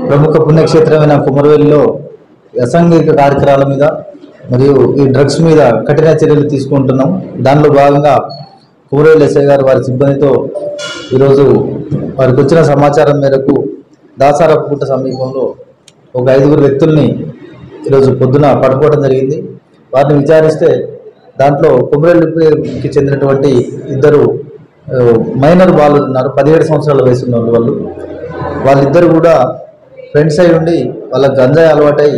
ప్రముఖ పుణ్యక్షేత్రమైన కుమరవెల్లిలో అసాంఘిక కార్యక్రమాల మీద మరియు ఈ డ్రగ్స్ మీద కఠిన చర్యలు తీసుకుంటున్నాం. దానిలో భాగంగా కుమరవెల్లి ఎస్ఐ గారు వారి సిబ్బందితో ఈరోజు వారికి వచ్చిన సమాచారం మేరకు దాసారపుకుంట సమీపంలో ఒక 5 వ్యక్తుల్ని ఈరోజు పొద్దున పట్టుకోవడం జరిగింది. వారిని విచారిస్తే దాంట్లో కుమరవెల్లికి చెందినటువంటి 2 మైనర్ వాళ్ళు ఉన్నారు. 17 సంవత్సరాల వయసు ఉన్న వాళ్ళు. వాళ్ళిద్దరు కూడా ఫ్రెండ్స్ అయి ఉండి వాళ్ళ గంజాయి అలవాటై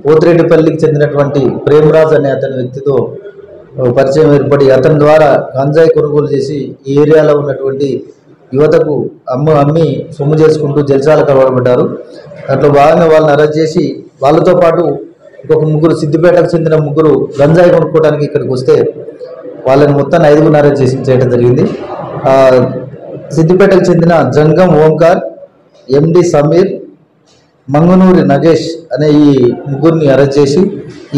పోతిరెడ్డిపల్లికి చెందినటువంటి ప్రేమరాజ్ అనే అతని వ్యక్తితో పరిచయం ఏర్పడి అతని ద్వారా గంజాయి కొనుగోలు చేసి ఈ ఏరియాలో ఉన్నటువంటి యువతకు అమ్మి సొమ్ము చేసుకుంటూ జల్సాలకు అలవాటుపడ్డారు. దాంట్లో భాగంగా వాళ్ళని అరెస్ట్ చేసి వాళ్ళతో పాటు ఇంకొక 3 సిద్దిపేటకు చెందిన 3 గంజాయి కొనుక్కోవడానికి ఇక్కడికి వస్తే వాళ్ళని మొత్తం 5 అరెస్ట్ చేయడం జరిగింది. సిద్దిపేటకు చెందిన జంగం ఓంకార్, ఎండి సమీర్, మంగనూరి నగేష్ అనే ఈ 3 అరెస్ట్ చేసి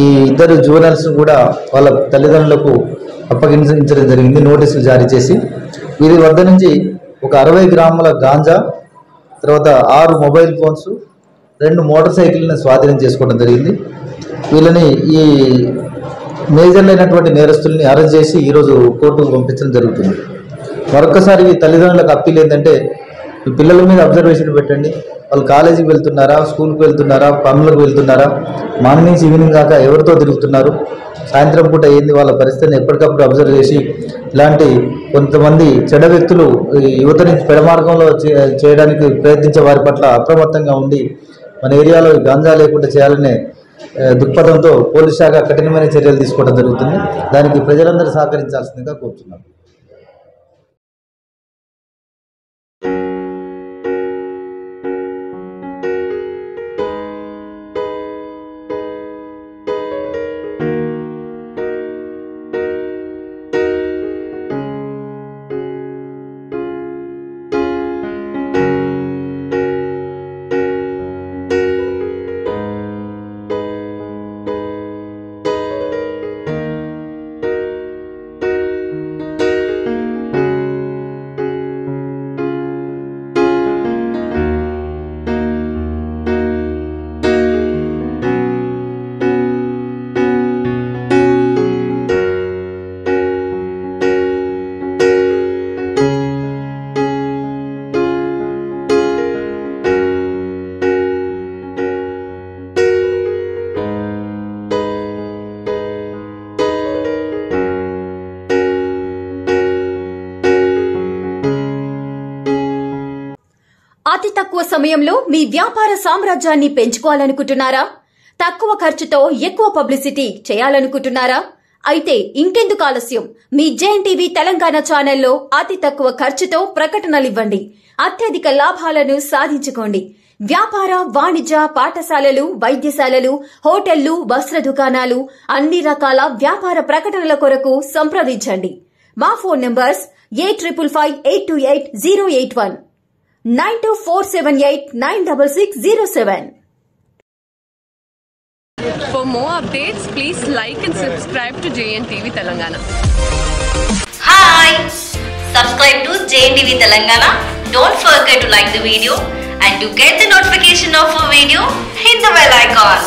ఈ 2 జువెనల్స్ కూడా వాళ్ళ తల్లిదండ్రులకు అప్పగించడం జరిగింది. నోటీసులు జారీ చేసి వీరి వద్ద నుంచి ఒక 60 గ్రాముల గాంజా, తర్వాత 6 మొబైల్ ఫోన్స్, 2 మోటార్ సైకిల్ని స్వాధీనం చేసుకోవడం జరిగింది. వీళ్ళని ఈ మేజర్లైనటువంటి నేరస్తుల్ని అరెస్ట్ చేసి ఈరోజు కోర్టుకు పంపించడం జరుగుతుంది. మరొకసారి తల్లిదండ్రులకు అప్పీల్ ఏంటంటే పిల్లల మీద అబ్జర్వేషన్ పెట్టండి. వాళ్ళు కాలేజీకి వెళ్తున్నారా, స్కూల్కి వెళ్తున్నారా, పనులకు వెళ్తున్నారా, మార్నింగ్ నుంచి ఈవినింగ్ దాకా ఎవరితో తిరుగుతున్నారు, సాయంత్రం పూట ఏంది వాళ్ళ పరిస్థితిని ఎప్పటికప్పుడు అబ్జర్వ్ చేసి ఇలాంటి కొంతమంది చెడ్డ వ్యక్తులు యువతని పెడమార్గంలో చేయడానికి ప్రయత్నించే వారి పట్ల అప్రమత్తంగా ఉండి మన ఏరియాలో గాంజా లేకుండా చేయాలనే దృక్పథంతో పోలీస్ శాఖ కఠినమైన చర్యలు తీసుకోవడం జరుగుతుంది. దానికి ప్రజలందరూ సహకరించాల్సిందిగా కోరుతున్నాను. అతి తక్కువ సమయంలో మీ వ్యాపార సామ్రాజ్యాన్ని పెంచుకోవాలనుకుంటున్నారా? తక్కువ ఖర్చుతో ఎక్కువ పబ్లిసిటీ చేయాలనుకుంటున్నారా? అయితే ఇంకెందుకు ఆలస్యం? మీ జేఎన్టీవీ తెలంగాణ ఛానల్లో అతి తక్కువ ఖర్చుతో ప్రకటనలివ్వండి. అత్యధిక లాభాలను సాధించుకోండి. వ్యాపార, వాణిజ్య, పాఠశాలలు, వైద్యశాలలు, హోటళ్లు, వస్త్ర దుకాణాలు, అన్ని రకాల వ్యాపార ప్రకటనల కొరకు సంప్రదించండి. మా phone numbers 8558288081, 9247896607. For more updates, please like and subscribe to JNTV Telangana. Hi! Subscribe to JNTV Telangana. Don't forget to like the video and to get the notification of a video, hit the bell icon.